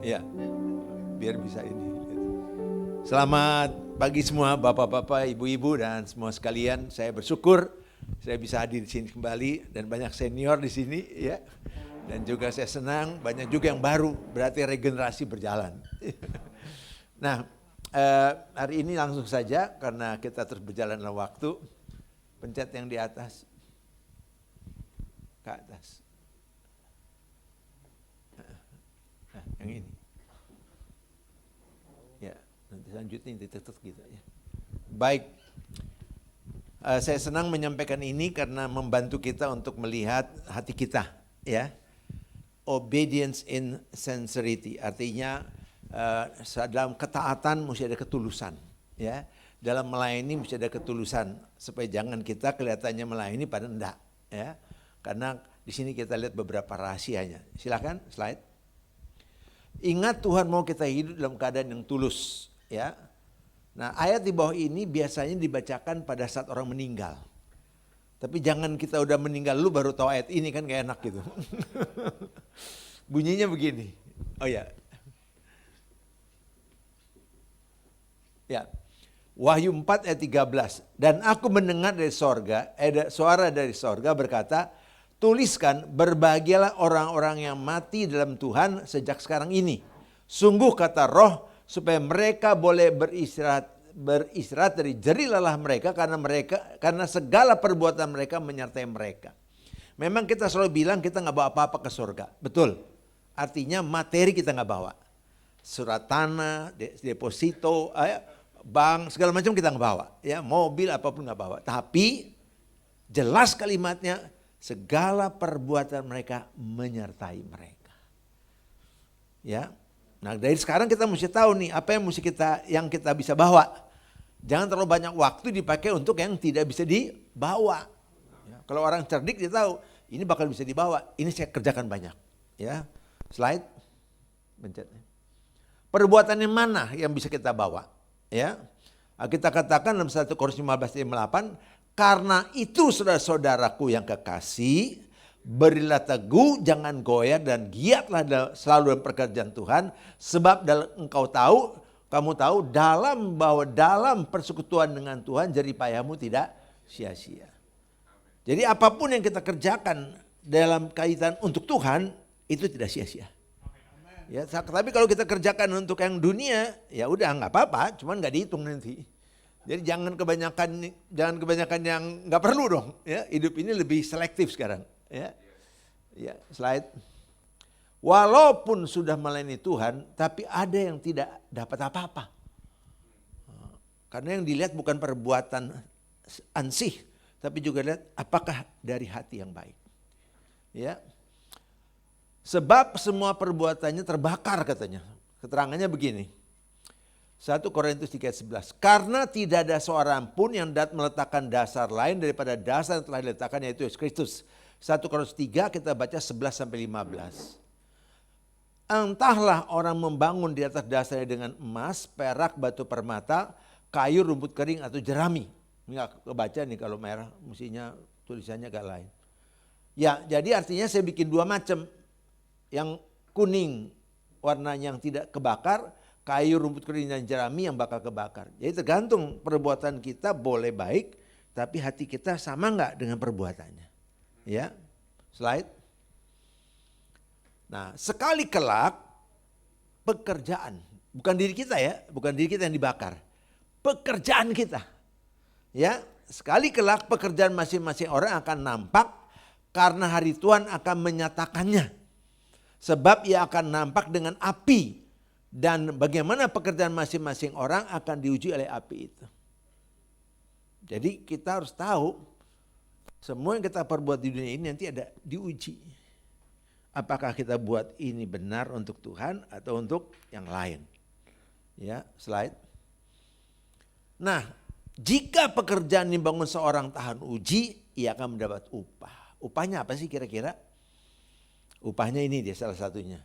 Ya, biar bisa ini. Selamat pagi semua bapak-bapak, ibu-ibu dan semua sekalian. Saya bersyukur saya bisa hadir di sini kembali dan banyak senior di sini ya. Dan juga saya senang banyak juga yang baru, berarti regenerasi berjalan. Nah, hari ini langsung saja karena kita terus berjalan dalam waktu. Pencet yang di atas. Ke atas. Nah, yang ini. Ya, nanti selanjutnya ditutup gitu ya. Baik, saya senang menyampaikan ini karena membantu kita untuk melihat hati kita, ya. Obedience in sincerity, artinya dalam ketaatan mesti ada ketulusan, ya. Dalam melayani mesti ada ketulusan supaya jangan kita kelihatannya melayani pada enggak, ya. Karena di sini kita lihat beberapa rahasianya. Silakan slide. Ingat Tuhan mau kita hidup dalam keadaan yang tulus, ya. Nah, ayat di bawah ini biasanya dibacakan pada saat orang meninggal. Tapi jangan kita udah meninggal lu baru tahu ayat ini, kan gak enak gitu. Bunyinya begini. Oh ya. Ya. Wahyu 4 ayat 13. Dan aku mendengar dari sorga, suara dari sorga berkata, tuliskan, berbahagialah orang-orang yang mati dalam Tuhan sejak sekarang ini. Sungguh kata Roh, supaya mereka boleh beristirahat dari jerih lelah mereka karena segala perbuatan mereka menyertai mereka. Memang kita selalu bilang kita nggak bawa apa-apa ke surga, betul. Artinya materi kita nggak bawa, surat tanah, deposito, bank, segala macam kita nggak bawa, ya, mobil apapun nggak bawa. Tapi jelas kalimatnya, segala perbuatan mereka menyertai mereka. Ya. Nah, dari sekarang kita mesti tahu nih apa yang kita bisa bawa. Jangan terlalu banyak waktu dipakai untuk yang tidak bisa dibawa. Ya, kalau orang cerdik dia tahu ini bakal bisa dibawa. Ini saya kerjakan banyak. Ya, slide. Pencetnya. Perbuatan yang mana yang bisa kita bawa? Ya, kita katakan dalam 1 Korintus 15 ayat 8, karena itu saudara-saudaraku yang kekasih, berilah teguh, jangan goyah dan giatlah selalu dalam pekerjaan Tuhan, sebab kamu tahu bahwa dalam persekutuan dengan Tuhan jerih payahmu tidak sia-sia. Jadi apapun yang kita kerjakan dalam kaitan untuk Tuhan itu tidak sia-sia. Ya, tapi kalau kita kerjakan untuk yang dunia, ya udah nggak apa-apa, cuman nggak dihitung nanti. Jadi jangan kebanyakan yang nggak perlu dong. Ya, hidup ini lebih selektif sekarang. Ya, ya, slide. Walaupun sudah melayani Tuhan, tapi ada yang tidak dapat apa-apa. Karena yang dilihat bukan perbuatan ansih, tapi juga lihat apakah dari hati yang baik. Ya, sebab semua perbuatannya terbakar katanya. Keterangannya begini. 1 Korintus 3:11. Karena tidak ada seorang pun yang dapat meletakkan dasar lain daripada dasar yang telah diletakkan, yaitu Yesus Kristus. 1 Korintus 3 kita baca 11-15. Entahlah orang membangun di atas dasarnya dengan emas, perak, batu permata, kayu, rumput kering atau jerami. Enggak kebaca nih kalau merah, mestinya tulisannya agak lain. Ya, jadi artinya saya bikin dua macam. Yang kuning warnanya yang tidak kebakar, kayu, rumput kering dan jerami yang bakal kebakar. Jadi tergantung perbuatan kita boleh baik, tapi hati kita sama enggak dengan perbuatannya. Ya, slide. Nah, sekali kelak pekerjaan, bukan diri kita ya, bukan diri kita yang dibakar. Pekerjaan kita. Ya, sekali kelak pekerjaan masing-masing orang akan nampak karena hari Tuhan akan menyatakannya. Sebab ia akan nampak dengan api. Dan bagaimana pekerjaan masing-masing orang akan diuji oleh api itu. Jadi kita harus tahu semua yang kita perbuat di dunia ini nanti ada diuji. Apakah kita buat ini benar untuk Tuhan atau untuk yang lain. Ya, slide. Nah, jika pekerjaan dibangun seorang tahan uji, ia akan mendapat upah. Upahnya apa sih kira-kira? Upahnya ini dia salah satunya.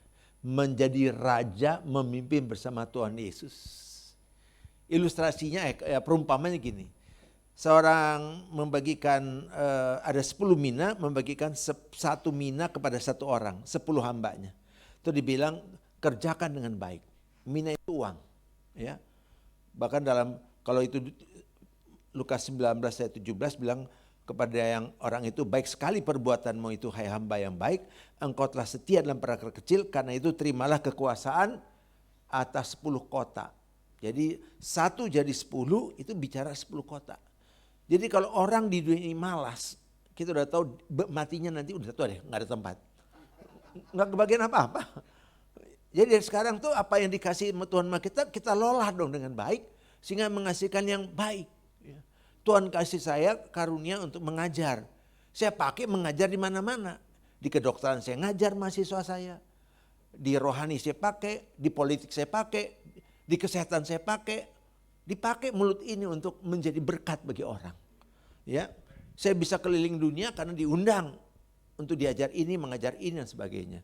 Menjadi raja memimpin bersama Tuhan Yesus. Ilustrasinya perumpamannya gini. Seorang membagikan ada 10 mina, membagikan 1 mina kepada 1 orang, 10 hambanya. Itu dibilang kerjakan dengan baik. Mina itu uang, ya. Bahkan dalam kalau itu Lukas 19 ayat 17 bilang kepada yang orang itu, baik sekali perbuatanmu itu hai hamba yang baik, engkau telah setia dalam perkara kecil, karena itu terimalah kekuasaan atas 10 kota. Jadi 1 jadi 10 itu bicara 10 kota. Jadi kalau orang di dunia ini malas, kita udah tahu matinya nanti udah tahu deh, nggak ada tempat. Nggak kebagian apa-apa. Jadi dari sekarang tuh apa yang dikasih Tuhan sama kita lolah dong dengan baik, sehingga menghasilkan yang baik. Tuhan kasih saya karunia untuk mengajar. Saya pakai mengajar di mana-mana. Di kedokteran saya ngajar mahasiswa saya. Di rohani saya pakai, di politik saya pakai, di kesehatan saya pakai. Dipakai mulut ini untuk menjadi berkat bagi orang. Ya, saya bisa keliling dunia karena diundang untuk diajar ini, mengajar ini dan sebagainya.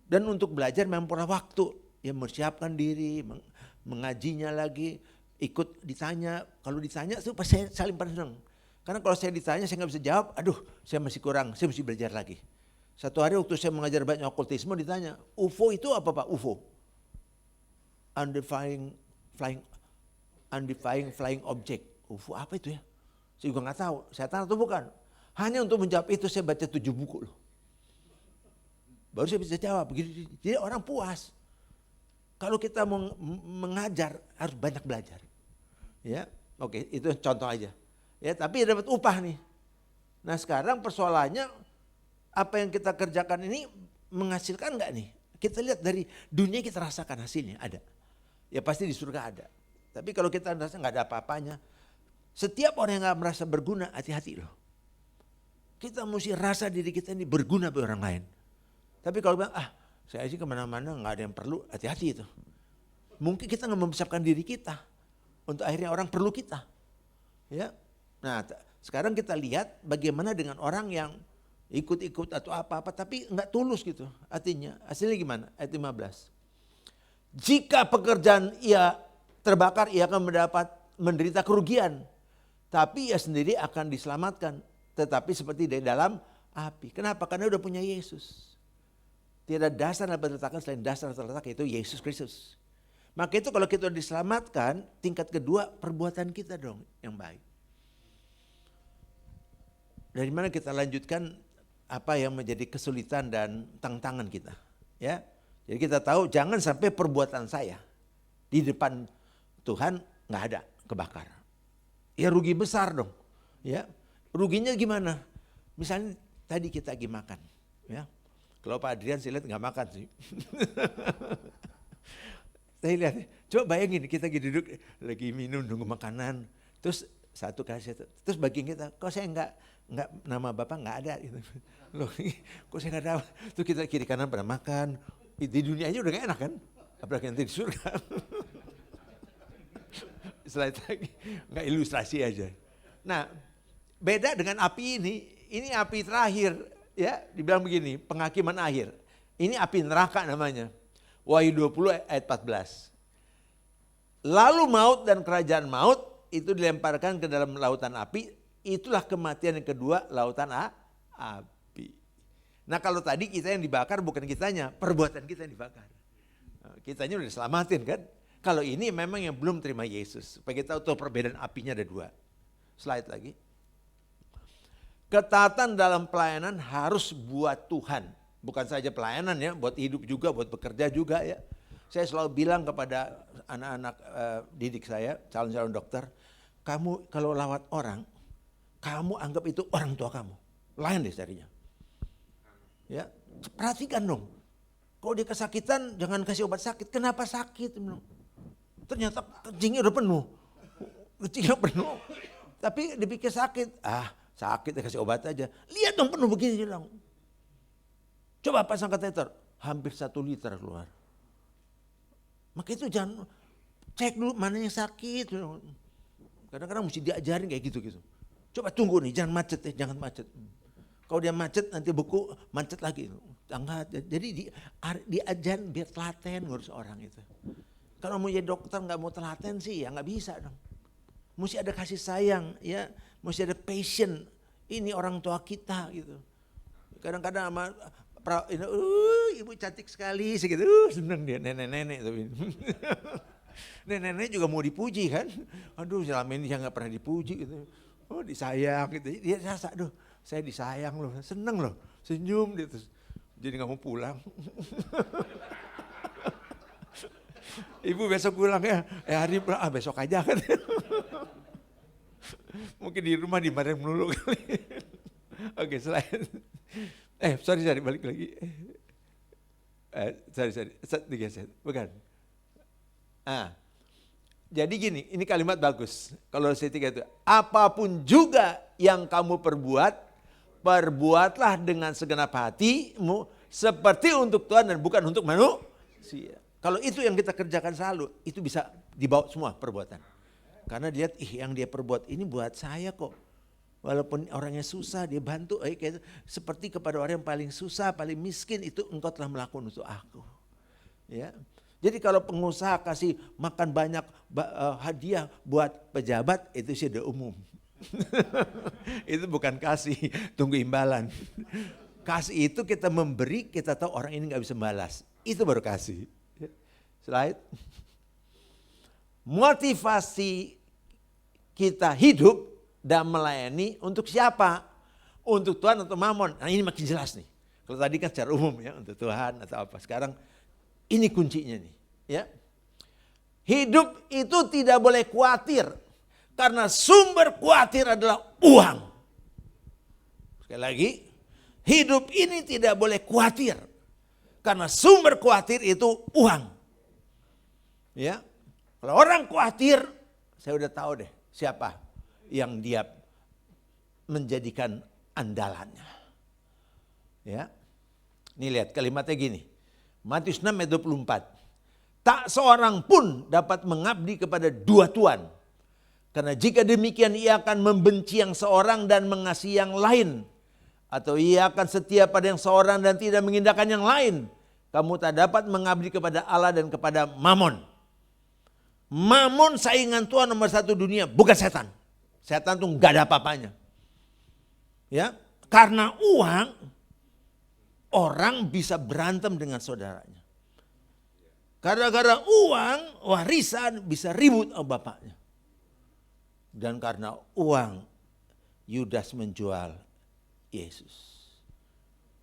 Dan untuk belajar memang perlu waktu, ya mempersiapkan diri, mengajinya lagi, ikut ditanya. Kalau ditanya itu pasti saya saling senang. Karena kalau saya ditanya saya nggak bisa jawab, aduh saya masih kurang, saya mesti belajar lagi. Satu hari waktu saya mengajar banyak okultisme ditanya, UFO itu apa Pak? UFO? Undefined flying object. UFO apa itu ya? Saya juga nggak tahu, saya tahu atau bukan. Hanya untuk menjawab itu saya baca 7 buku loh. Baru saya bisa jawab. Jadi orang puas. Kalau kita mau mengajar harus banyak belajar. Ya, oke, itu contoh aja. Ya, tapi dapat upah nih. Nah, sekarang persoalannya apa yang kita kerjakan ini menghasilkan enggak nih? Kita lihat dari dunia kita rasakan hasilnya ada. Ya pasti di surga ada. Tapi kalau kita merasa enggak ada apa-apanya, setiap orang yang enggak merasa berguna, hati-hati loh. Kita mesti rasa diri kita ini berguna bagi orang lain. Tapi kalau bilang, saya sih kemana-mana nggak ada yang perlu, hati-hati itu. Mungkin kita nggak mempersiapkan diri kita untuk akhirnya orang perlu kita. Ya, nah sekarang kita lihat bagaimana dengan orang yang ikut-ikut atau apa-apa, tapi nggak tulus gitu. Artinya, hasilnya gimana? Ayat 15. Jika pekerjaan ia terbakar, ia akan menderita kerugian. Tapi ia sendiri akan diselamatkan. Tetapi seperti dari dalam api. Kenapa? Karena udah punya Yesus. Tidak dasar yang terletakkan selain dasar yang terletak, yaitu Yesus Kristus. Maka itu kalau kita diselamatkan, tingkat kedua perbuatan kita dong yang baik. Dari mana kita lanjutkan apa yang menjadi kesulitan dan tantangan kita. Ya, jadi kita tahu jangan sampai perbuatan saya di depan Tuhan nggak ada kebakar. Ya rugi besar dong. Ya, ruginya gimana? Misalnya tadi kita lagi makan, ya. Kalau Pak Adrian saya lihat nggak makan sih. Saya lihat, coba bayangin kita lagi duduk, lagi minum, nunggu makanan. Terus satu kasih, terus bagian kita, kok saya nggak nama Bapak nggak ada. Gitu. Loh, kok saya nggak ada. Terus kita kiri kanan pada makan. Di dunia aja udah gak enak kan? Apalagi nanti di surga. Setelah itu nggak ilustrasi aja. Nah, beda dengan api ini api terakhir. Ya, dibilang begini, penghakiman akhir. Ini api neraka namanya. Wahyu 20 ayat 14. Lalu maut dan kerajaan maut itu dilemparkan ke dalam lautan api. Itulah kematian yang kedua, lautan api. Nah kalau tadi kita yang dibakar bukan kitanya, perbuatan kita yang dibakar. Kitanya udah diselamatin kan. Kalau ini memang yang belum terima Yesus. Supaya kita tahu perbedaan apinya ada 2. Slide lagi. Ketaatan dalam pelayanan harus buat Tuhan. Bukan saja pelayanan ya, buat hidup juga, buat bekerja juga ya. Saya selalu bilang kepada anak-anak didik saya, calon-calon dokter, kamu kalau lawat orang, kamu anggap itu orang tua kamu. Lain deh carinya. Ya, perhatikan dong. Kalau dia kesakitan, jangan kasih obat sakit. Kenapa sakit? Ternyata kencingnya udah penuh. Kencingnya penuh. Tapi dipikir sakit. Sakit kasih obat aja. Lihat dong penuh begini dong. Coba pasang kateter, hampir 1 liter keluar. Maka itu jangan cek dulu mana yang sakit. Kadang-kadang mesti diajarin kayak gitu-gitu. Coba tunggu nih, jangan macet jangan macet. Kalau dia macet nanti buku macet lagi. Jadi diajarin biar telaten ngurus orang itu. Kalau mau jadi dokter nggak mau telaten sih ya nggak bisa dong. Mesti ada kasih sayang ya. Mesti ada passion, ini orang tua kita gitu. Kadang-kadang sama ibu cantik sekali, segitu, seneng dia, nenek-nenek tapi. Nenek-nenek juga mau dipuji kan, aduh selama ini saya nggak pernah dipuji gitu, oh disayang gitu, dia rasa, aduh saya disayang loh, seneng loh, senyum dia terus, jadi nggak mau pulang. Ibu besok pulang ya, hari besok aja kan. Mungkin di rumah dimarahin melulu kali. Oke, selain. Sorry, balik lagi. Sorry, digeser, bukan. Jadi gini, ini kalimat bagus. Kalau saya tiga itu, apapun juga yang kamu perbuat, perbuatlah dengan segenap hatimu, seperti untuk Tuhan dan bukan untuk manusia. Kalau itu yang kita kerjakan selalu, itu bisa dibawa semua perbuatan. Karena dia lihat, yang dia perbuat ini buat saya kok. Walaupun orangnya susah, dia bantu. Seperti kepada orang yang paling susah, paling miskin, itu engkau telah melakukan untuk aku. Ya. Jadi kalau pengusaha kasih makan banyak hadiah buat pejabat, itu sih udah umum. Itu bukan kasih, tunggu imbalan. Kasih itu kita memberi, kita tahu orang ini gak bisa balas. Itu baru kasih. Slide. Motivasi kita hidup dan melayani untuk siapa? Untuk Tuhan atau Mamon? Nah ini makin jelas nih. Kalau tadi kan secara umum ya, untuk Tuhan atau apa. Sekarang ini kuncinya nih. Ya. Hidup itu tidak boleh khawatir. Karena sumber khawatir adalah uang. Sekali lagi, hidup ini tidak boleh khawatir. Karena sumber khawatir itu uang. Ya, kalau orang khawatir, saya udah tahu deh siapa yang dia menjadikan andalannya. Ya, ini lihat kalimatnya gini, Matius 6 ayat 24. Tak seorang pun dapat mengabdi kepada dua tuan. Karena jika demikian ia akan membenci yang seorang dan mengasihi yang lain. Atau ia akan setia pada yang seorang dan tidak mengindahkan yang lain. Kamu tak dapat mengabdi kepada Allah dan kepada Mamon. Mamon saingan Tuhan nomor satu dunia, bukan setan. Setan tuh gak ada apa-apanya. Ya, karena uang, orang bisa berantem dengan saudaranya. Gara-gara uang, warisan bisa ribut sama bapaknya. Dan karena uang, Yudas menjual Yesus.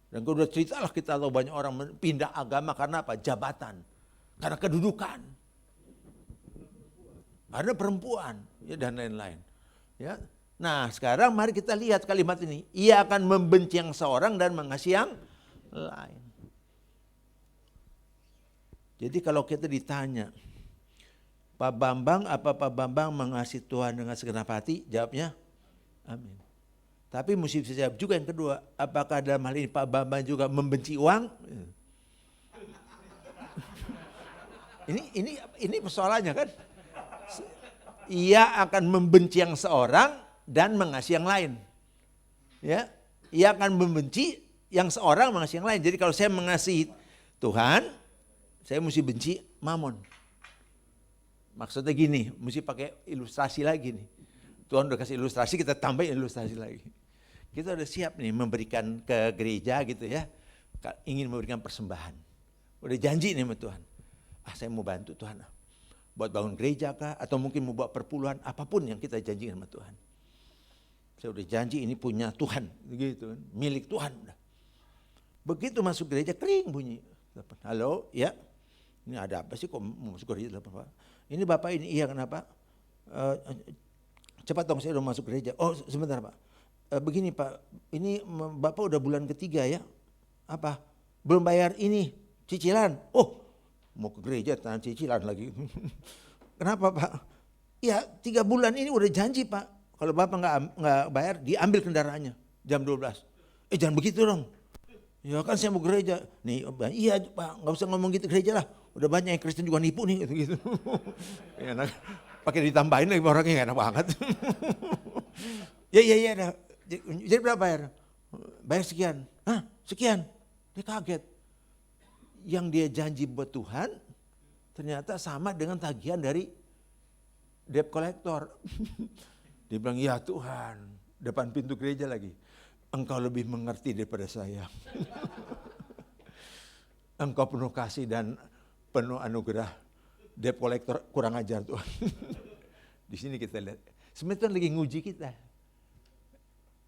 Dan kalau udah ceritalah kita tahu banyak orang pindah agama karena apa? Jabatan, karena kedudukan. Karena perempuan ya, dan lain-lain. Ya. Nah sekarang mari kita lihat kalimat ini. Ia akan membenci yang seorang dan mengasihi yang lain. Jadi kalau kita ditanya, Pak Bambang, apa Pak Bambang mengasihi Tuhan dengan segenap hati? Jawabnya, amin. Tapi mesti bisa jawab juga yang kedua, apakah dalam hal ini Pak Bambang juga membenci uang? Ini persoalannya kan. Ia akan membenci yang seorang dan mengasihi yang lain. Ya, ia akan membenci yang seorang mengasihi yang lain. Jadi kalau saya mengasihi Tuhan, saya mesti benci Mamon. Maksudnya gini, mesti pakai ilustrasi lagi nih. Tuhan udah kasih ilustrasi, kita tambahin ilustrasi lagi. Kita udah siap nih memberikan ke gereja gitu ya, ingin memberikan persembahan. Udah janji nih sama Tuhan. Saya mau bantu Tuhan. Buat bangun gereja kah, atau mungkin mau buat perpuluhan, apapun yang kita janjikan sama Tuhan. Saya udah janji ini punya Tuhan, gitu, milik Tuhan. Begitu masuk gereja, kering bunyi. Halo, ya, ini ada apa sih kok masuk gereja? Ini Bapak ini, iya kenapa? Cepat dong saya udah masuk gereja. Oh sebentar Pak, begini Pak, ini Bapak udah bulan ketiga ya, apa? Belum bayar ini, cicilan. Oh, mau ke gereja tahan cicilan lagi. Kenapa Pak? Ya 3 bulan ini udah janji Pak. Kalau Bapak nggak bayar, diambil kendaraannya jam 12. Jangan begitu dong. Ya kan saya mau gereja. Nih, iya Pak, nggak usah ngomong gitu gereja lah. Udah banyak yang Kristen juga nipu nih gitu. Ya, nah, pakai ditambahin lagi orangnya nggak enak banget. Ya. Jadi berapa bayar? Bayar sekian. Hah? Sekian? Dia kaget. Yang dia janji buat Tuhan ternyata sama dengan tagihan dari debt collector. Dia bilang, ya Tuhan, depan pintu gereja lagi, Engkau lebih mengerti daripada saya. Engkau penuh kasih dan penuh anugerah. Debt collector kurang ajar Tuhan. Di sini kita lihat. Sebenarnya Tuhan lagi nguji kita.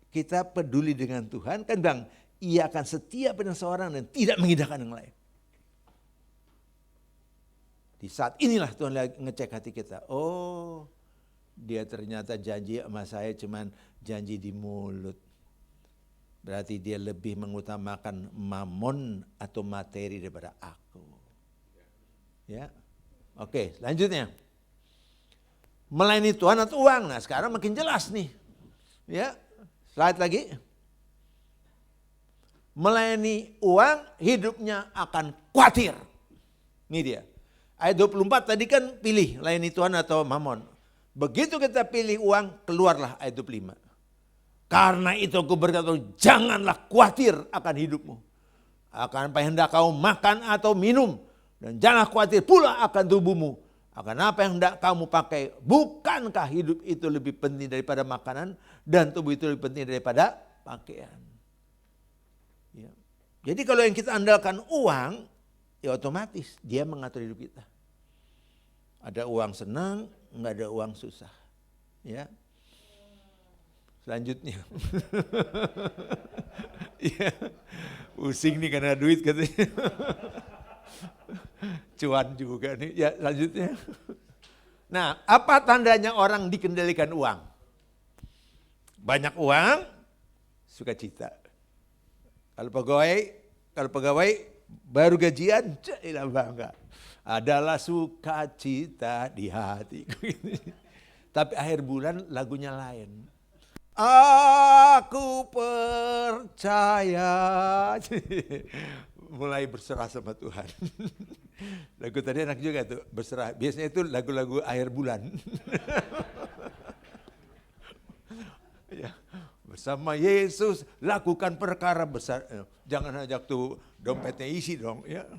Kita peduli dengan Tuhan, kan bilang, ia akan setia pada seorang dan tidak mengindahkan yang lain. Di saat inilah Tuhan lagi ngecek hati kita. Oh, dia ternyata janji sama saya cuman janji di mulut. Berarti dia lebih mengutamakan mamon atau materi daripada aku. Ya, oke, selanjutnya. Melayani Tuhan atau uang. Nah sekarang makin jelas nih. Ya, slide lagi. Melayani uang, hidupnya akan khawatir. Ini dia. Ayat 24 tadi kan pilih layani Tuhan atau mamon. Begitu kita pilih uang, keluarlah ayat 25. Karena itu aku berkata, janganlah khawatir akan hidupmu. Akan apa yang hendak kau makan atau minum. Dan janganlah khawatir pula akan tubuhmu. Akan apa yang hendak kamu pakai. Bukankah hidup itu lebih penting daripada makanan. Dan tubuh itu lebih penting daripada pakaian. Ya. Jadi kalau yang kita andalkan uang, ya otomatis dia mengatur hidup kita. Ada uang senang, nggak ada uang susah. Ya. Selanjutnya. Ya, pusing nih karena duit katanya. Cuan juga nih. Ya, selanjutnya. Nah, apa tandanya orang dikendalikan uang? Banyak uang, sukacita. Kalau pegawai baru gajian, tidak bangga. Adalah sukacita di hatiku. Tapi akhir bulan lagunya lain. Aku percaya. Mulai berserah sama Tuhan. Lagu tadi enak juga tuh, berserah. Biasanya itu lagu-lagu akhir bulan. Ya, bersama Yesus lakukan perkara besar. Jangan ajak tuh dompetnya isi dong. Ya.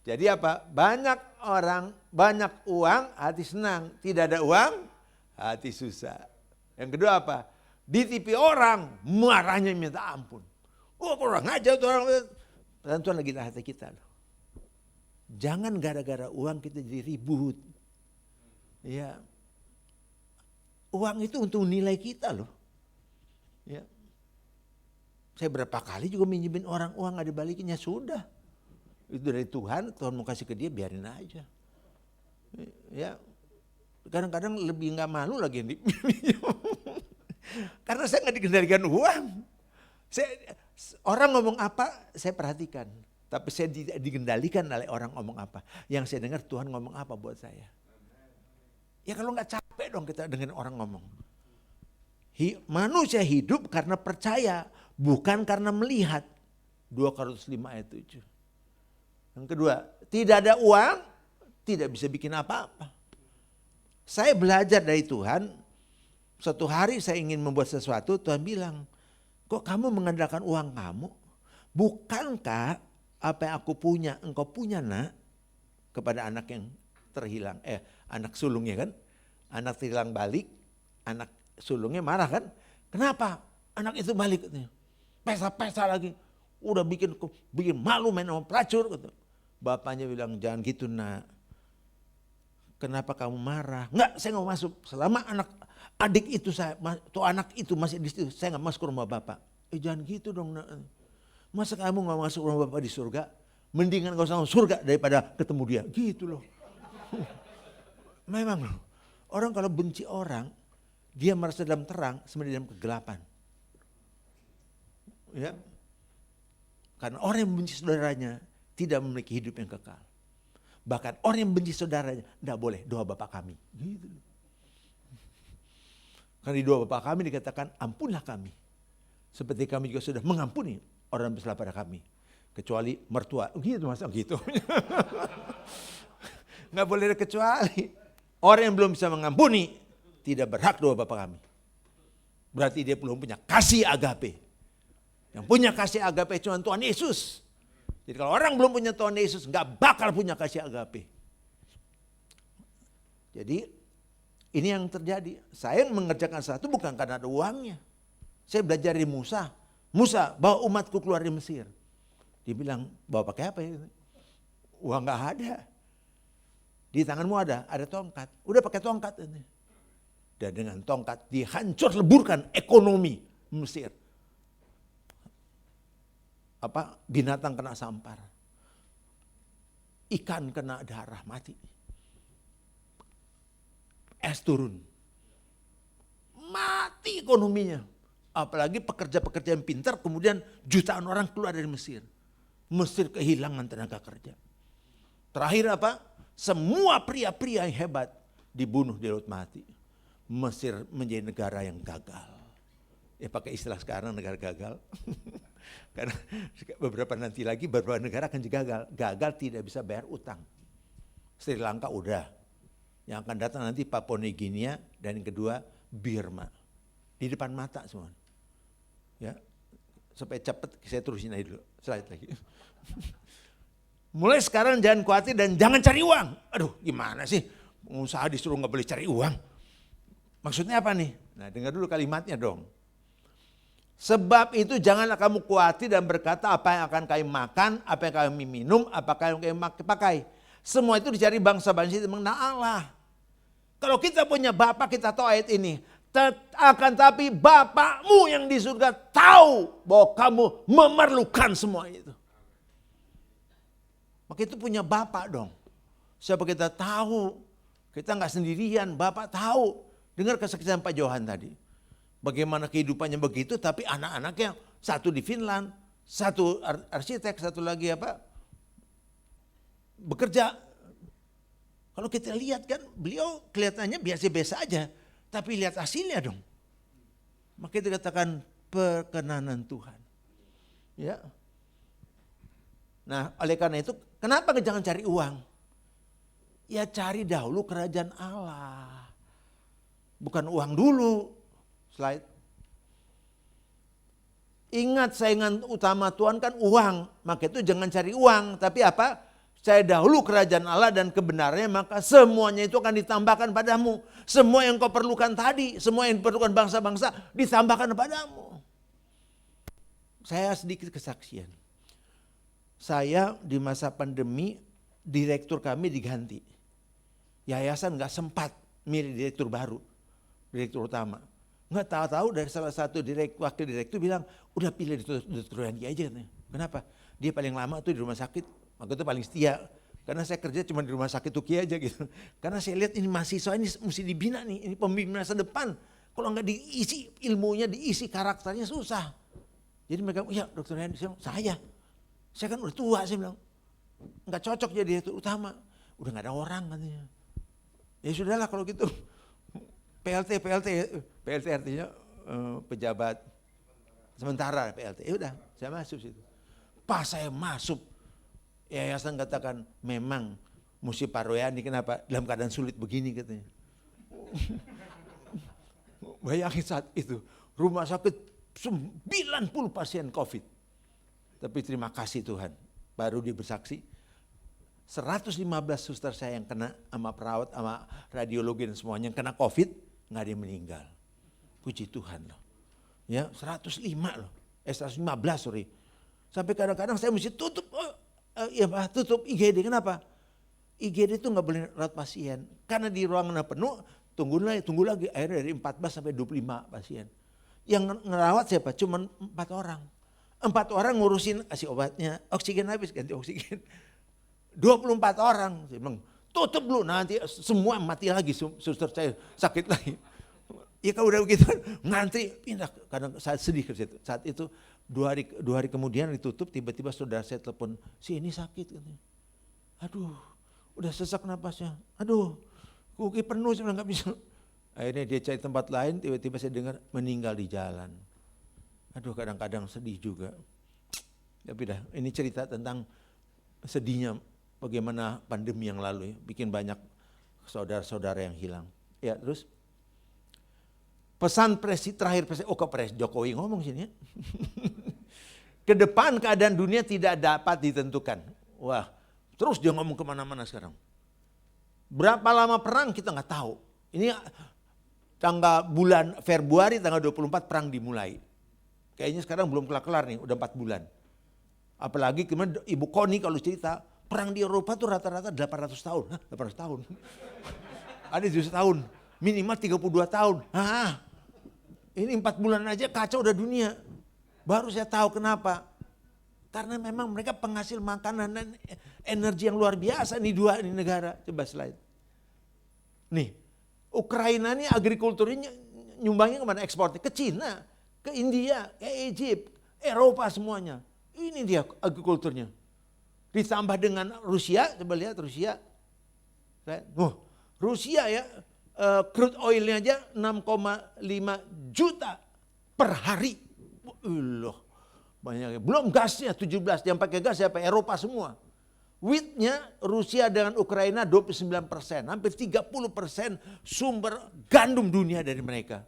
Jadi apa? Banyak orang, banyak uang, hati senang. Tidak ada uang, hati susah. Yang kedua apa? Ditipu orang, marahnya minta ampun. Oh kurang aja tuh orang. Dan Tuhan lagi hati kita loh. Jangan gara-gara uang kita jadi ribut. Ya. Uang itu untuk nilai kita loh. Ya. Saya berapa kali juga minjemin orang uang, ada balikinnya, sudah. Itu dari Tuhan, Tuhan mau kasih ke dia, biarin aja. Ya. Kadang-kadang lebih nggak malu lagi. Karena saya nggak dikendalikan uang. Orang ngomong apa, saya perhatikan. Tapi saya tidak dikendalikan oleh orang ngomong apa. Yang saya dengar Tuhan ngomong apa buat saya. Ya kalau nggak capek dong kita dengan orang ngomong. Manusia hidup karena percaya, bukan karena melihat. 2 Korintus 5 ayat 7. Yang kedua, tidak ada uang, tidak bisa bikin apa-apa. Saya belajar dari Tuhan, suatu hari saya ingin membuat sesuatu, Tuhan bilang, kok kamu mengandalkan uang kamu? Bukankah apa yang aku punya, engkau punya nak? Kepada anak yang terhilang, anak sulungnya kan? Anak terhilang balik, anak sulungnya marah kan? Kenapa? Anak itu balik katanya. Pesta-pesta lagi. Udah bikin malu main sama pelacur. Gitu. Bapaknya bilang, jangan gitu nak. Kenapa kamu marah? Enggak, saya nggak masuk. Selama adik itu tuh anak itu masih di situ, saya nggak masuk ke rumah bapak. Jangan gitu dong nak. Masa kamu nggak masuk rumah bapak di surga? Mendingan kau sama surga daripada ketemu dia. Gitu loh. Memang loh. Orang kalau benci orang, dia merasa dalam terang, sebenarnya dalam kegelapan. Ya. Karena orang yang membenci saudaranya tidak memiliki hidup yang kekal. Bahkan orang yang benci saudaranya tidak boleh doa Bapa kami. Gitu. Karena di doa Bapa kami dikatakan ampunlah kami. Seperti kami juga sudah mengampuni orang yang bersalah pada kami. Kecuali mertua. Gitu masa gitu. Nggak boleh ada kecuali. Orang yang belum bisa mengampuni tidak berhak doa Bapa kami. Berarti dia belum punya kasih agape. Yang punya kasih agape cuma Tuhan Yesus. Jadi kalau orang belum punya Tuhan Yesus nggak bakal punya kasih agape. Jadi ini yang terjadi. Saya mengerjakan sesuatu bukan karena ada uangnya. Saya belajar dari Musa. Musa bawa umatku keluar dari Mesir. Dia bilang, bawa pakai apa ya? Uang nggak ada. Di tanganmu ada tongkat. Udah pakai tongkat ini. Dan dengan tongkat dihancur leburkan ekonomi Mesir. Binatang kena sampar. Ikan kena darah mati. Es turun. Mati ekonominya. Apalagi pekerja-pekerja yang pintar, kemudian jutaan orang keluar dari Mesir. Mesir kehilangan tenaga kerja. Terakhir semua pria-pria yang hebat dibunuh di Laut Mati. Mesir menjadi negara yang gagal. Ya pakai istilah sekarang negara gagal. Karena beberapa negara akan gagal. Gagal tidak bisa bayar utang. Sri Lanka udah. Yang akan datang nanti Papua Nugini dan yang kedua Burma. Di depan mata semua. Ya, supaya cepat saya terusin aja dulu. Slide lagi. Mulai sekarang jangan khawatir dan jangan cari uang. Aduh gimana sih, pengusaha disuruh nggak boleh cari uang. Maksudnya apa nih? Nah dengar dulu kalimatnya dong. Sebab itu janganlah kamu khawatir dan berkata apa yang akan kami makan, apa yang kami minum, apakah yang kami pakai. Semua itu dicari bangsa-bangsa itu mengenal Allah. Kalau kita punya Bapa, kita tahu ayat ini. Akan tapi Bapakmu yang di surga tahu bahwa kamu memerlukan semua itu. Maka itu punya Bapak dong. Siapa kita tahu, kita nggak sendirian, Bapak tahu. Dengar kesaksian Pak Johan tadi. Bagaimana kehidupannya begitu, tapi anak-anaknya satu di Finland, satu arsitek, satu lagi bekerja. Kalau kita lihat kan, beliau kelihatannya biasa-biasa aja, tapi lihat hasilnya dong. Maka itu katakan perkenanan Tuhan. Ya. Nah, oleh karena itu, kenapa jangan cari uang? Ya cari dahulu kerajaan Allah. Bukan uang dulu. Slide. Ingat saingan utama Tuhan kan uang. Maka itu jangan cari uang. Tapi cari dahulu kerajaan Allah dan kebenarannya. Maka semuanya itu akan ditambahkan padamu. Semua yang kau perlukan tadi. Semua yang diperlukan bangsa-bangsa ditambahkan padamu. Saya sedikit kesaksian. Saya di masa pandemi direktur kami diganti. Yayasan gak sempat milih direktur baru. Direktur utama. Nggak tahu-tahu dari salah satu wakil direktur bilang, udah pilih Dr. Yandi aja. Kenapa? Dia paling lama tuh di rumah sakit, maka itu paling setia. Karena saya kerja cuma di rumah sakit Tuki aja gitu. Karena saya lihat ini mahasiswa ini mesti dibina nih, ini pemimpin masa depan. Kalau nggak diisi ilmunya, diisi karakternya susah. Jadi mereka, ya Dr. Yandi, saya kan udah tua, saya bilang. Nggak cocok jadi direktur utama. Udah nggak ada orang katanya. Ya sudahlah kalau gitu. PLT artinya pejabat sementara PLT. Ya udah, saya masuk situ. Pas saya masuk, yayasan katakan memang mesti Pak Royani kenapa dalam keadaan sulit begini katanya. Bayangin saat itu rumah sakit 90 pasien COVID. Tapi terima kasih Tuhan, baru dia bersaksi 115 suster saya yang kena sama perawat, sama radiologi dan semuanya yang kena COVID. Nggak ada yang meninggal. Puji Tuhan loh. Ya 105 loh. 115 sorry. Sampai kadang-kadang saya mesti tutup. Tutup IGD. Kenapa? IGD itu nggak boleh rawat pasien. Karena di ruangan penuh, tunggu lagi. Akhirnya dari 14 sampai 25 pasien. Yang ngerawat siapa? Cuma 4 orang. 4 orang ngurusin kasih obatnya. Oksigen habis, ganti oksigen. 24 orang. Saya bilang, tutup dulu nanti semua mati lagi, suster saya sakit lagi. Ya kalau udah begitu ngantri pindah. Kadang saya sedih ke situ. Saat itu 2 hari kemudian ditutup, tiba-tiba saudara saya telepon, ini sakit katanya. Aduh, udah sesak napasnya. Aduh, kuki penuh saya nggak bisa. Akhirnya dia cari tempat lain, tiba-tiba saya dengar meninggal di jalan. Aduh, kadang-kadang sedih juga. Tapi dah, ini cerita tentang sedihnya bagaimana pandemi yang lalu ya, bikin banyak saudara-saudara yang hilang. Ya terus, pesan terakhir Presiden Jokowi ngomong sini ya. Ke depan keadaan dunia tidak dapat ditentukan. Wah, terus dia ngomong kemana-mana sekarang. Berapa lama perang kita nggak tahu. Ini bulan Februari tanggal 24 perang dimulai. Kayaknya sekarang belum kelar-kelar nih, udah 4 bulan. Apalagi kemudian Ibu Koni kalau cerita, perang di Eropa tuh rata-rata 800 tahun. Hah, 800 tahun. Ada 7 tahun, minimal 32 tahun. Ini 4 bulan aja kacau udah dunia. Baru saya tahu kenapa. Karena memang mereka penghasil makanan dan energi yang luar biasa nih dua ini negara. Coba slide. Nih, Ukraina ini agrikulturnya nyumbangnya kemana ekspornya? Ke Cina, ke India, ke Egypt, Eropa semuanya. Ini dia agrikulturnya. Ditambah dengan Rusia, coba lihat Rusia. Rusia ya, crude oilnya aja 6,5 juta per hari. Banyak. Belum gasnya 17, yang pakai gas siapa? Eropa semua. Wheatnya Rusia dengan Ukraina 29%, hampir 30% sumber gandum dunia dari mereka.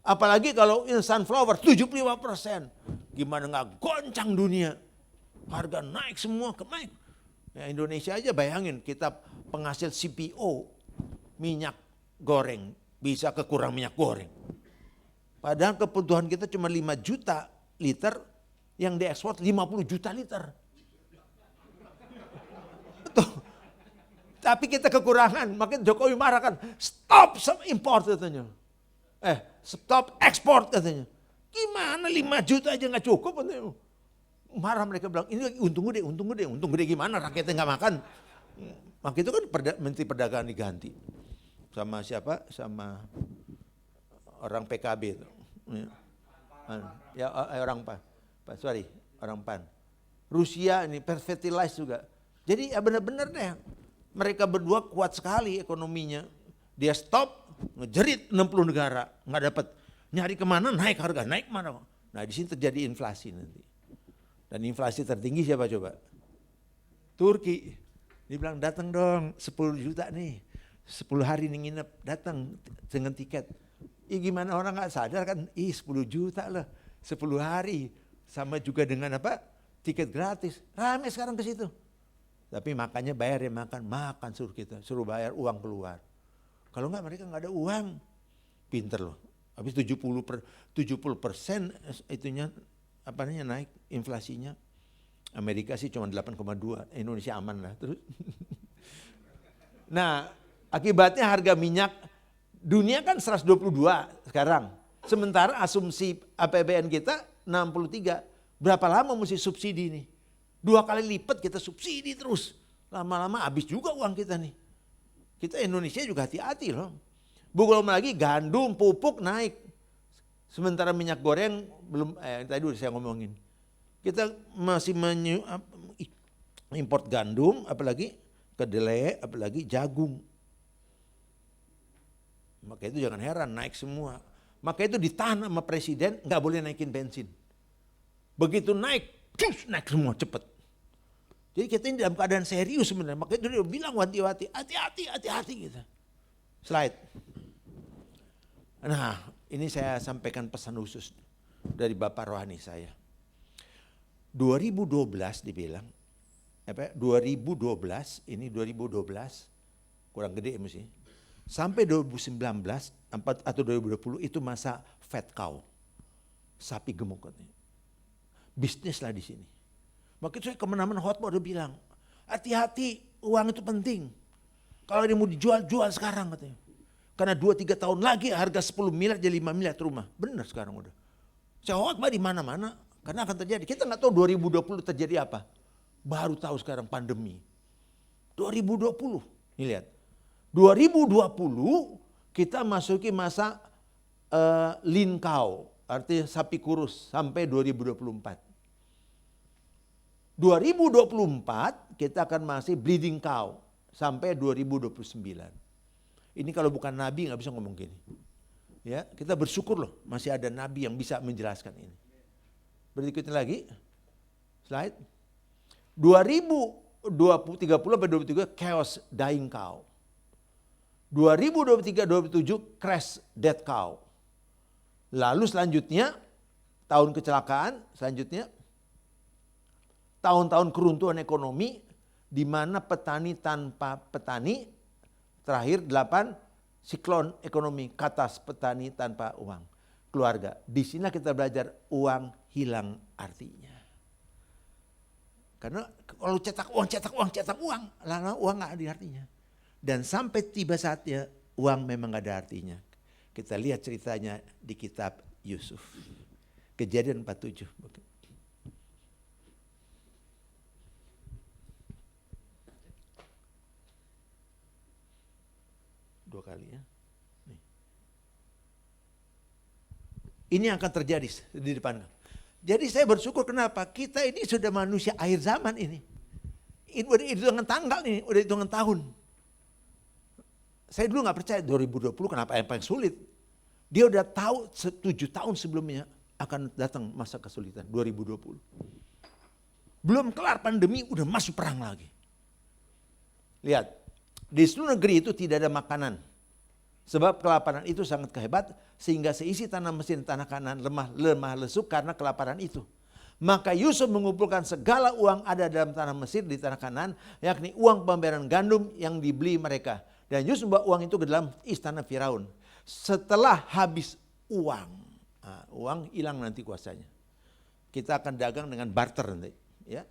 Apalagi kalau sunflower 75%. Gimana nggak goncang dunia. Harga naik semua, naik. Ya, Indonesia aja bayangin kita penghasil CPO, minyak goreng, bisa kekurang minyak goreng. Padahal kebutuhan kita cuma 5 juta liter, yang diekspor 50 juta liter. Betul. Tapi kita kekurangan, makanya Jokowi marah kan, stop import katanya. Stop ekspor katanya. Gimana 5 juta aja gak cukup katanya. Marah mereka bilang, ini untung gede gimana rakyatnya gak makan. Maka itu kan Menteri Perdagangan diganti. Sama siapa? Sama orang PKB itu. Ya orang orang PAN. Rusia ini fertilize juga. Jadi ya benar-benar deh, mereka berdua kuat sekali ekonominya. Dia stop, ngejerit 60 negara, nggak dapat. Nyari kemana naik harga, naik mana. Nah di sini terjadi inflasi nanti. Dan inflasi tertinggi siapa coba? Turki. Dia bilang datang dong 10 juta nih, 10 hari nih nginep, datang dengan tiket. Gimana orang nggak sadar kan, 10 juta lah, 10 hari. Sama juga dengan apa? Tiket gratis. Rame sekarang ke situ. Tapi makannya bayar ya makan suruh kita, suruh bayar uang keluar. Kalau enggak mereka enggak ada uang. Pinter loh. Habis 70% itunya naik inflasinya. Amerika sih cuma 8,2, Indonesia aman lah terus. Nah, akibatnya harga minyak dunia kan 122 sekarang. Sementara asumsi APBN kita 63. Berapa lama mesti subsidi nih? 2 kali lipat kita subsidi terus. Lama-lama habis juga uang kita nih. Kita Indonesia juga hati-hati loh. Belum lagi gandum, pupuk naik. Sementara minyak goreng belum, tadi udah saya ngomongin. Kita masih import gandum, apalagi kedelai, apalagi jagung. Maka itu jangan heran naik semua. Maka itu ditahan sama presiden, nggak boleh naikin bensin. Begitu naik semua cepet. Jadi kita ini dalam keadaan serius sebenarnya. Maka itu dia bilang hati-hati gitu. Slide. Nah ini saya sampaikan pesan khusus dari Bapak Rohani saya. 2012 dibilang, 2012 kurang gede mesti. Sampai 2019 atau 2020 itu masa fat cow, sapi gemuk katanya. Bisnis lah di sini. Makanya saya kemana-mana khotbah udah bilang, hati-hati uang itu penting. Kalau dia mau dijual, jual sekarang katanya. Karena 2-3 tahun lagi harga 10 miliar jadi 5 miliar rumah. Benar sekarang udah. Saya khotbah di mana-mana karena akan terjadi. Kita nggak tahu 2020 terjadi apa. Baru tahu sekarang pandemi. 2020, ini lihat. 2020 kita masuki masa lean cow, artinya sapi kurus sampai 2024. 2024 kita akan masih bleeding cow sampai 2029. Ini kalau bukan nabi nggak bisa ngomong gini. Ya, kita bersyukur loh masih ada nabi yang bisa menjelaskan ini. Berikutnya lagi, slide. 2030 sampai 2023 chaos dying cow. 2023-2027 crash dead cow. Lalu selanjutnya tahun kecelakaan, selanjutnya tahun-tahun keruntuhan ekonomi di mana petani tanpa petani, terakhir 8 siklon ekonomi, katas petani tanpa uang, keluarga. Di sini kita belajar uang hilang artinya. Karena kalau cetak uang, lama uang nggak ada artinya. Dan sampai tiba saatnya uang memang nggak ada artinya. Kita lihat ceritanya di kitab Yusuf. Kejadian 47. Dua kali ya. Nih. Ini yang akan terjadi di depan. Jadi saya bersyukur kenapa? Kita ini sudah manusia akhir zaman ini. Ini udah hitungan tanggal ini, udah hitungan tahun. Saya dulu nggak percaya 2020 kenapa yang paling sulit. Dia udah tahu 7 tahun sebelumnya akan datang masa kesulitan 2020. Belum kelar pandemi udah masuk perang lagi. Lihat, di seluruh negeri itu tidak ada makanan. Sebab kelaparan itu sangat kehebat sehingga seisi tanah Mesir dan tanah Kanaan lemah lesu karena kelaparan itu. Maka Yusuf mengumpulkan segala uang ada dalam tanah Mesir di tanah Kanaan, yakni uang pembayaran gandum yang dibeli mereka. Dan Yusuf membawa uang itu ke dalam istana Firaun. Setelah habis uang, uang hilang nanti kuasanya. Kita akan dagang dengan barter nanti. Ya.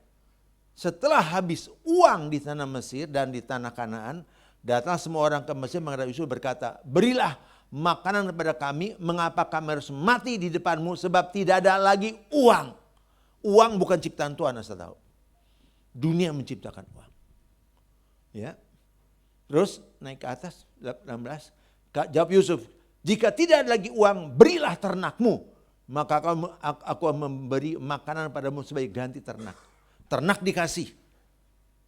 Setelah habis uang di tanah Mesir dan di tanah Kanaan, datang semua orang ke Mesir menghadap Yusuf berkata, berilah makanan kepada kami, mengapa kami harus mati di depanmu, sebab tidak ada lagi uang. Uang bukan ciptaan Tuhan, asal tahu. Dunia menciptakan uang. Ya. Terus naik ke atas 16. Jawab Yusuf, jika tidak ada lagi uang, berilah ternakmu. Maka aku memberi makanan padamu sebagai ganti ternak. Ternak dikasih.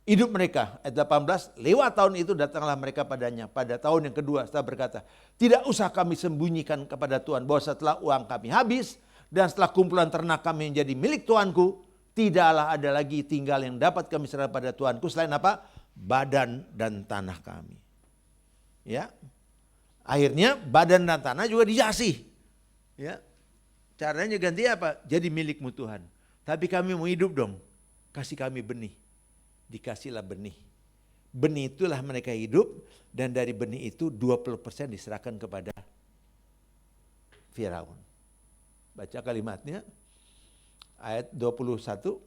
Hidup mereka. Ayat 18, lewat tahun itu datanglah mereka padanya. Pada tahun yang kedua setelah berkata, tidak usah kami sembunyikan kepada Tuhan bahwa setelah uang kami habis dan setelah kumpulan ternak kami menjadi milik Tuanku, tidaklah ada lagi tinggal yang dapat kami serahkan pada Tuanku selain apa? Badan dan tanah kami. Ya. Akhirnya badan dan tanah juga dikasih. Ya. Caranya ganti apa? Jadi milikmu Tuhan. Tapi kami mau hidup dong. Kasih kami benih. Dikasihlah benih. Benih itulah mereka hidup. Dan dari benih itu 20% diserahkan kepada Firaun. Baca kalimatnya. Ayat 21.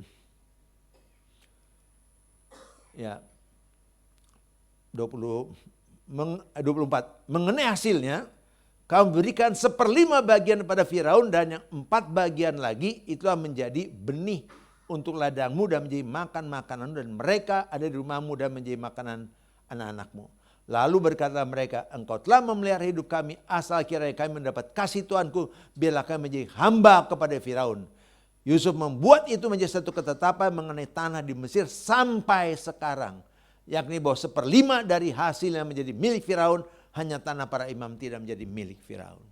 Ya. 24. Mengenai hasilnya, kamu berikan 1/5 bagian pada Firaun dan yang 4 bagian lagi itulah menjadi benih untuk ladangmu dan menjadi makan makananmu dan mereka ada di rumahmu dan menjadi makanan anak-anakmu. Lalu berkata mereka, engkau telah memelihara hidup kami asal kiranya kami mendapat kasih Tuanku, biarlah kami menjadi hamba kepada Firaun. Yusuf membuat itu menjadi satu ketetapan mengenai tanah di Mesir sampai sekarang. Yakni bahwa 1/5 dari hasil yang menjadi milik Firaun, hanya tanah para imam tidak menjadi milik Firaun.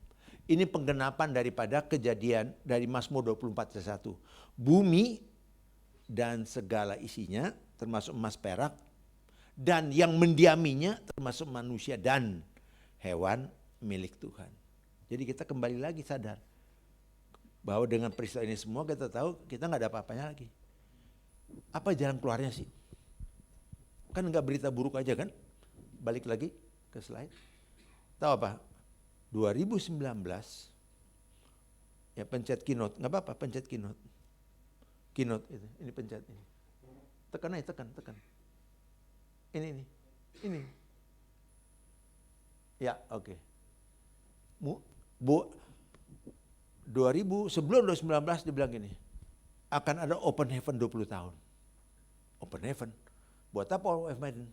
Ini penggenapan daripada kejadian dari Mazmur 24:1. Bumi dan segala isinya termasuk emas perak dan yang mendiaminya termasuk manusia dan hewan milik Tuhan. Jadi kita kembali lagi sadar bahwa dengan peristiwa ini semua kita tahu kita nggak ada apa-apanya lagi. Apa jalan keluarnya sih? Kan nggak berita buruk aja kan? Balik lagi ke slide. Tahu apa? 2019 ya pencet keynote, nggak apa-apa pencet keynote. Keynote itu, ini pencet ini. Tekan aja, tekan. Ini. Ya, oke. sebelum 2019 dibilang gini, akan ada open heaven 20 tahun. Open heaven. Buat apa open heaven?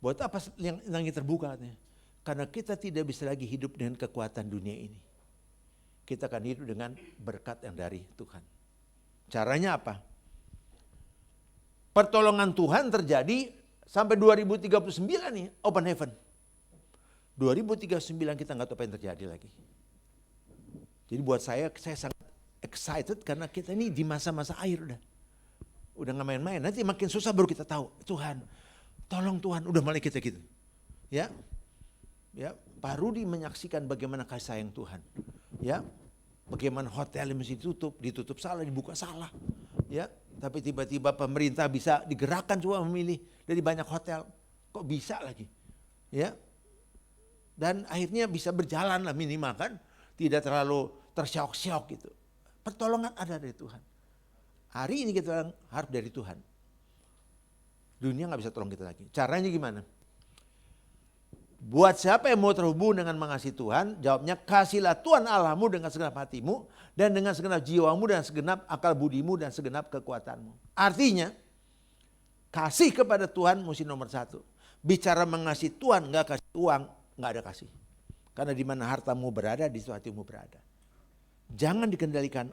Buat apa yang langit terbuka? Karena kita tidak bisa lagi hidup dengan kekuatan dunia ini. Kita akan hidup dengan berkat yang dari Tuhan. Caranya apa? Pertolongan Tuhan terjadi sampai 2039 nih, open heaven. 2039 kita nggak tahu apa yang terjadi lagi. Jadi buat saya sangat excited karena kita ini di masa-masa akhir udah. Udah nggak main-main, nanti makin susah baru kita tahu. Tuhan, tolong Tuhan, udah mulai kita gitu. Ya, Pak Rudi menyaksikan bagaimana kasih sayang Tuhan. Ya, bagaimana hotel mesti ditutup salah, dibuka salah. Ya, tapi tiba-tiba pemerintah bisa digerakkan coba memilih dari banyak hotel. Kok bisa lagi? Ya, dan akhirnya bisa berjalan lah minimal kan, tidak terlalu tersyok-syok gitu. Pertolongan ada dari Tuhan. Hari ini kita harus dari Tuhan. dunia nggak bisa tolong kita lagi. Caranya gimana? Buat siapa yang mau terhubung dengan mengasihi Tuhan, jawabnya kasihlah Tuhan Allahmu dengan segenap hatimu dan dengan segenap jiwamu dan segenap akal budimu dan segenap kekuatanmu. Artinya, kasih kepada Tuhan mesti nomor satu. Bicara mengasihi Tuhan, nggak kasih uang, nggak ada kasih. Karena di mana hartamu berada, di situ hatimu berada. Jangan dikendalikan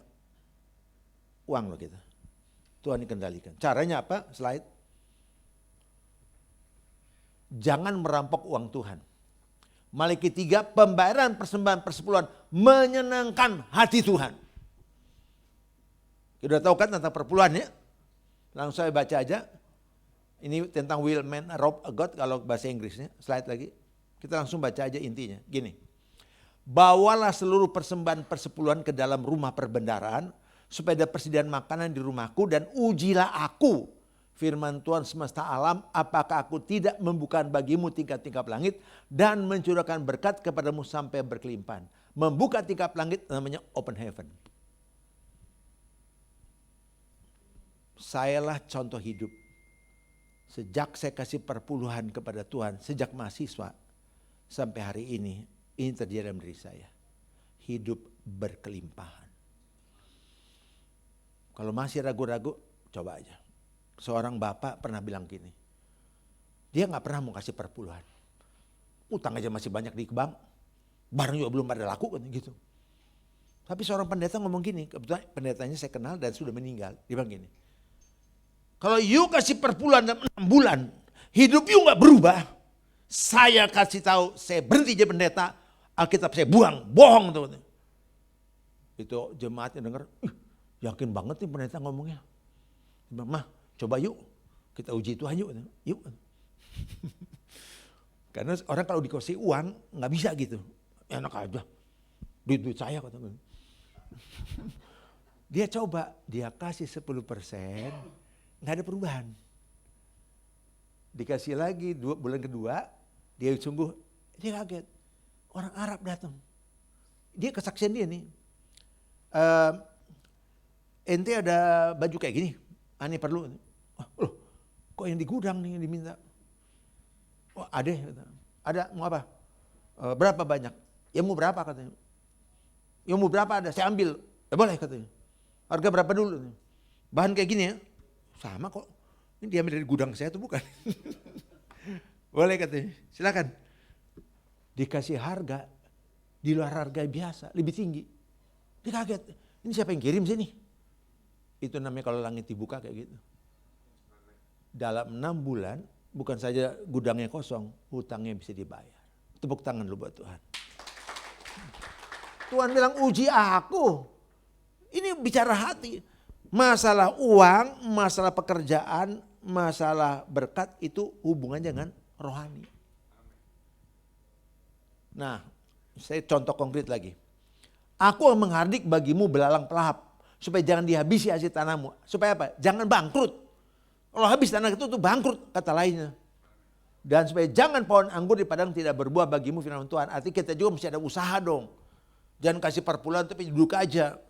uang loh kita. Tuhan dikendalikan. Caranya apa? Slide. Jangan merampok uang Tuhan. Malaikat 3, pembayaran persembahan persepuluhan menyenangkan hati Tuhan. Kita udah tahu kan tentang perpuluhan ya? Langsung saya baca aja. Ini tentang will man rob a God kalau bahasa Inggrisnya. Slide lagi. Kita langsung baca aja intinya. Gini. Bawalah seluruh persembahan persepuluhan ke dalam rumah perbendaharaan supaya ada persediaan makanan di rumahku dan ujilah aku. Firman Tuhan semesta alam, apakah aku tidak membuka bagimu tingkap-tingkap langit dan mencurahkan berkat kepadamu sampai berkelimpahan. Membuka tingkap langit namanya open heaven. Sayalah contoh hidup. Sejak saya kasih perpuluhan kepada Tuhan, sejak mahasiswa sampai hari ini terjadi dalam diri saya. Hidup berkelimpahan. Kalau masih ragu-ragu, coba aja. Seorang bapak pernah bilang gini, dia gak pernah mau kasih perpuluhan. Utang aja masih banyak di bank, barang juga belum pada laku kan gitu. Tapi seorang pendeta ngomong gini, kebetulan pendetanya saya kenal dan sudah meninggal. Dia bilang gini, kalau you kasih perpuluhan dalam 6 bulan, hidup you gak berubah, saya kasih tahu, saya berhenti jadi pendeta, Alkitab saya buang, bohong teman-teman. Itu jemaatnya dengar, yakin banget nih pendeta ngomongnya. Dia bilang, mah coba yuk, kita uji Tuhan yuk. Yuk. Karena orang kalau dikasih uang nggak bisa gitu. Enak aja, duit saya kata. Dia coba, dia kasih 10%, nggak ada perubahan. Dikasih lagi bulan kedua, dia sungguh, dia kaget. Orang Arab datang. Dia kesaksian dia nih. Ente ada baju kayak gini, aneh perlu. Loh, kok yang di gudang nih yang diminta? Oh, ada mau apa? Berapa banyak? Ya mau berapa katanya? Ya mau berapa ada? Saya ambil. Ya boleh katanya. Harga berapa dulu? Bahan kayak gini ya? Sama kok. Ini diambil dari gudang saya tuh bukan. Boleh katanya. Silakan. Dikasih harga di luar harga biasa, lebih tinggi. Dia kaget. Ini siapa yang kirim sini? Itu namanya kalau langit dibuka kayak gitu. Dalam 6 bulan, bukan saja gudangnya kosong, hutangnya bisa dibayar. Tepuk tangan lu buat Tuhan. Tuhan bilang uji aku. Ini bicara hati. Masalah uang, masalah pekerjaan, masalah berkat itu hubungannya dengan rohani. Nah, saya contoh konkret lagi. Aku menghardik bagimu belalang pelahap. Supaya jangan dihabisi hasil tanahmu. Supaya apa? Jangan bangkrut. Kalau habis tanah itu tuh bangkrut kata lainnya. Dan supaya jangan pohon anggur di padang tidak berbuah bagimu firman Tuhan. Artinya kita juga mesti ada usaha dong. Jangan kasih perpuluhan tapi duduk aja.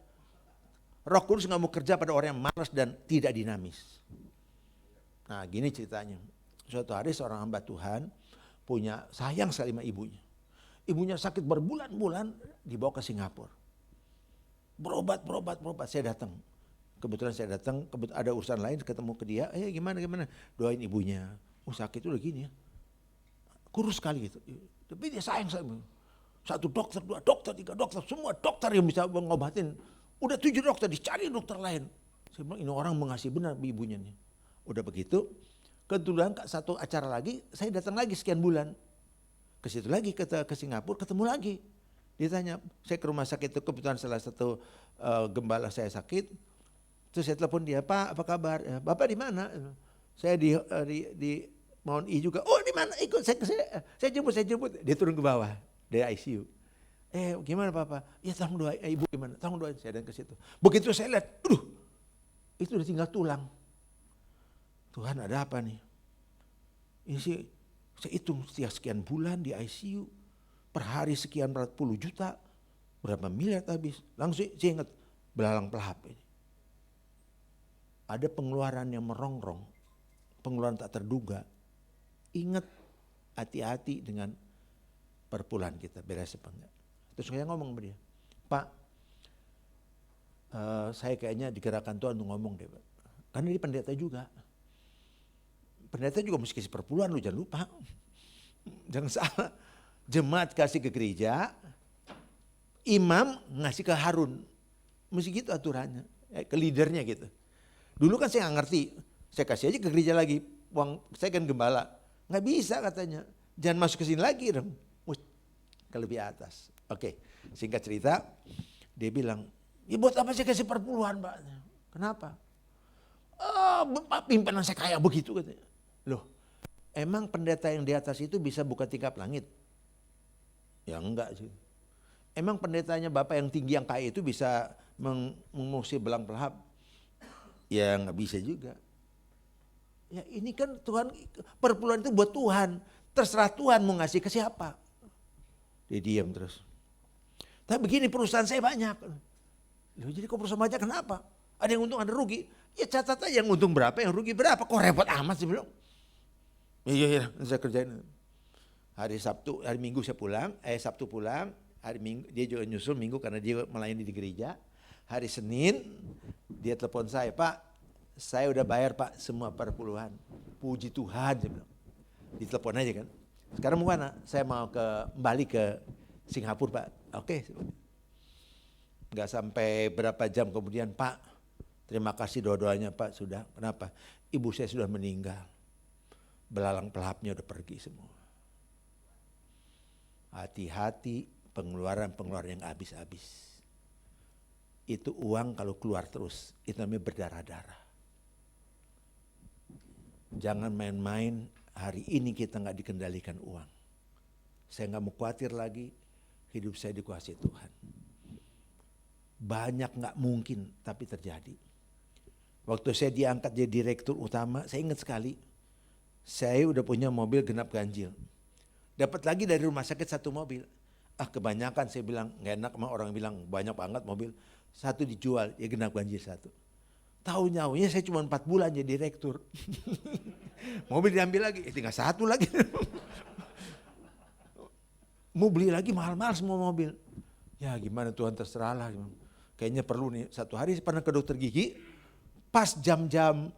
Roh Kudus gak mau kerja pada orang yang malas dan tidak dinamis. Nah gini ceritanya. Suatu hari seorang hamba Tuhan punya sayang sekali sama ibunya. Ibunya sakit berbulan-bulan dibawa ke Singapura. Berobat. Saya datang. Kebetulan saya datang, ada urusan lain ketemu ke dia. Gimana. Doain ibunya. Sakit udah gini ya. Kurus sekali gitu. Tapi dia sayang sama. 1 dokter, 2 dokter, 3 dokter. Semua dokter yang bisa mengobatin. Udah 7 dokter, dicari dokter lain. Saya bilang ini orang mengasihi benar ibunya nih. Udah begitu. Kebetulan satu acara lagi, saya datang lagi sekian bulan. Ke situ lagi ke Singapura, ketemu lagi. Dia tanya, saya ke rumah sakit itu kebetulan salah satu gembala saya sakit. Terus saya telepon dia, Pak apa kabar? Bapak di mana? Saya di Mount E juga. Oh di mana? Ikut saya jemput. Dia turun ke bawah dari ICU. Gimana Papa? Ya tolong doain, Ibu gimana? Tolong doain. Saya dan ke situ. Begitu saya lihat, itu udah tinggal tulang. Tuhan ada apa nih? Ini sih saya hitung setiap sekian bulan di ICU. Per hari sekian ratus puluh juta. Berapa miliar habis. Langsung saya ingat belalang pelahap ini. Ada pengeluaran yang merongrong. pengeluaran tak terduga, ingat hati-hati dengan perpuluhan kita, beres apa enggak. Terus saya ngomong sama dia, Pak, saya kayaknya digerakkan Tuhan untuk ngomong deh Pak. Karena dia pendeta juga. Pendeta juga mesti kasih perpuluhan, lu jangan lupa. Jangan salah. Jemaat kasih ke gereja, imam ngasih ke Harun. Mesti gitu aturannya, ke leadernya gitu. Dulu kan saya gak ngerti, saya kasih aja ke gereja lagi, uang saya kan gembala. Gak bisa katanya, jangan masuk ke sini lagi dong, ke lebih atas. Oke, singkat cerita, dia bilang, ya buat apa saya kasih perpuluhan Pak? Kenapa? Pimpinan saya kayak begitu katanya. Loh, emang pendeta yang di atas itu bisa buka tingkap langit? Ya enggak sih. Emang pendetanya Bapak yang tinggi yang kaya itu bisa mengusir belang pelahap? Ya nggak bisa juga. Ya ini kan Tuhan, perpuluhan itu buat Tuhan. Terserah Tuhan mau ngasih ke siapa. Dia diam terus. Tapi begini, perusahaan saya banyak. Loh, jadi kok perusahaan banyak kenapa? Ada yang untung ada rugi. Ya catat aja yang untung berapa, yang rugi berapa. Kok repot amat sih bilang. Iya saya kerjain. Hari Sabtu, hari Minggu saya pulang. Sabtu pulang. Hari Minggu dia juga nyusul Minggu karena dia melayani di gereja. Hari Senin dia telepon saya, Pak, saya udah bayar Pak semua perpuluhan. Puji Tuhan, dia bilang. Ditelepon aja kan. Sekarang mau mana? Saya mau kembali ke Singapura Pak. Oke. Gak sampai berapa jam kemudian, Pak, terima kasih doa-doanya Pak, sudah. Kenapa? Ibu saya sudah meninggal. Belalang pelahapnya udah pergi semua. Hati-hati pengeluaran-pengeluaran yang habis-habis. Itu uang kalau keluar terus, itu namanya berdarah-darah. Jangan main-main, hari ini kita gak dikendalikan uang. Saya gak mau khawatir lagi, hidup saya dikuasai Tuhan. Banyak gak mungkin, tapi terjadi. Waktu saya diangkat jadi direktur utama, saya ingat sekali, saya udah punya mobil genap ganjil. Dapat lagi dari rumah sakit 1 mobil. Kebanyakan saya bilang, gak enak sama orang bilang banyak banget mobil. 1 dijual, ya genap ganjil 1. Tahu-nyaunya saya cuma 4 bulan jadi direktur. Mobil diambil lagi, tinggal 1 lagi. Mau beli lagi mahal-mahal semua mobil. Ya gimana Tuhan, terserah lah. Kayaknya perlu nih, 1 hari saya pernah ke dokter gigi, pas jam-jam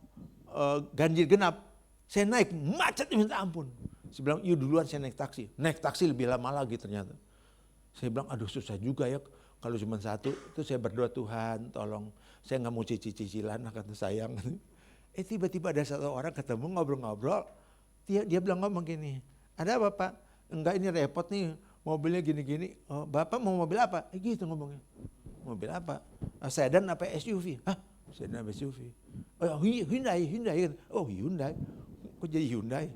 ganjil genap, saya naik macet minta ampun. Saya bilang, yuk duluan saya naik taksi. Naik taksi lebih lama lagi ternyata. Saya bilang, aduh susah juga ya. Kalau cuma 1, itu saya berdoa, Tuhan tolong. Saya gak mau cicilan, kata sayang. Tiba-tiba ada 1 orang ketemu ngobrol-ngobrol. Dia bilang ngomong gini, ada apa Pak? Enggak, ini repot nih, mobilnya gini-gini. Oh, Bapak mau mobil apa? Gitu ngomongnya. Mobil apa? Sedan apa SUV? Sedan apa SUV? Oh, Hyundai. Oh Hyundai. Kok jadi Hyundai?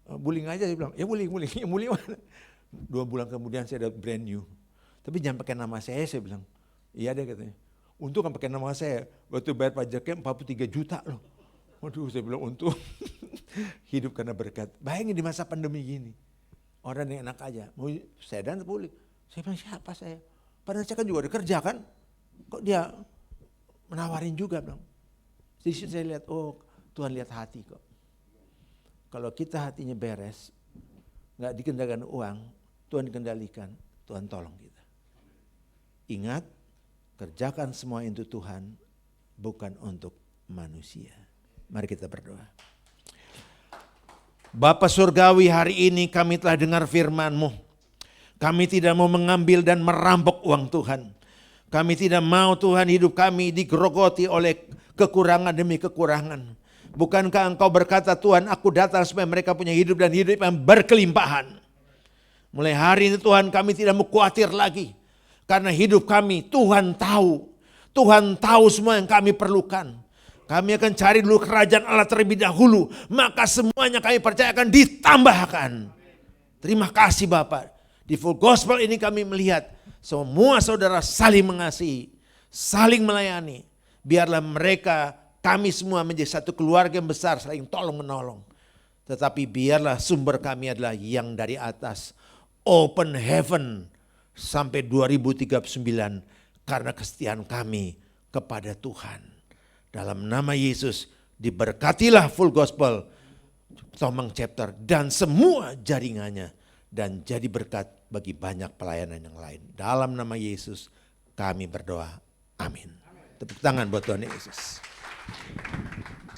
Buling aja, saya bilang. Ya buling. Ya buling mana? 2 bulan kemudian saya dapat brand new. Tapi jangan pakai nama saya bilang. Iya deh katanya. Untung kan pakai nama saya. Waktu bayar pajaknya 43 juta loh. Waduh, saya bilang untung. Hidup karena berkat. Bayangin di masa pandemi gini. Orang yang enak aja. Mau sedan atau buling? Saya bilang siapa saya? Padahal saya kan juga ada kerja kan. Kok dia menawarin juga bilang. Jadi saya lihat, oh Tuhan lihat hati kok. Kalau kita hatinya beres, gak dikendalikan uang, Tuhan dikendalikan, Tuhan tolong kita. Ingat, kerjakan semua itu Tuhan, bukan untuk manusia. Mari kita berdoa. Bapa Surgawi, hari ini kami telah dengar firman-Mu. Kami tidak mau mengambil dan merampok uang Tuhan. Kami tidak mau Tuhan hidup kami digerogoti oleh kekurangan demi kekurangan. Bukankah Engkau berkata, Tuhan, aku datang supaya mereka punya hidup dan hidup yang berkelimpahan. Mulai hari ini Tuhan, kami tidak mau khawatir lagi. Karena hidup kami Tuhan tahu. Tuhan tahu semua yang kami perlukan. Kami akan cari dulu kerajaan Allah terlebih dahulu. Maka semuanya kami percaya akan ditambahkan. Terima kasih Bapak. Di Full Gospel ini kami melihat semua saudara saling mengasihi, saling melayani. Biarlah mereka, kami semua menjadi satu keluarga yang besar, saling tolong menolong. Tetapi biarlah sumber kami adalah yang dari atas. Open heaven sampai 2039 karena kesetiaan kami kepada Tuhan. Dalam nama Yesus diberkatilah Full Gospel Tomang Chapter dan semua jaringannya, dan jadi berkat bagi banyak pelayanan yang lain. Dalam nama Yesus kami berdoa, amin. Tepuk tangan buat Tuhan Yesus.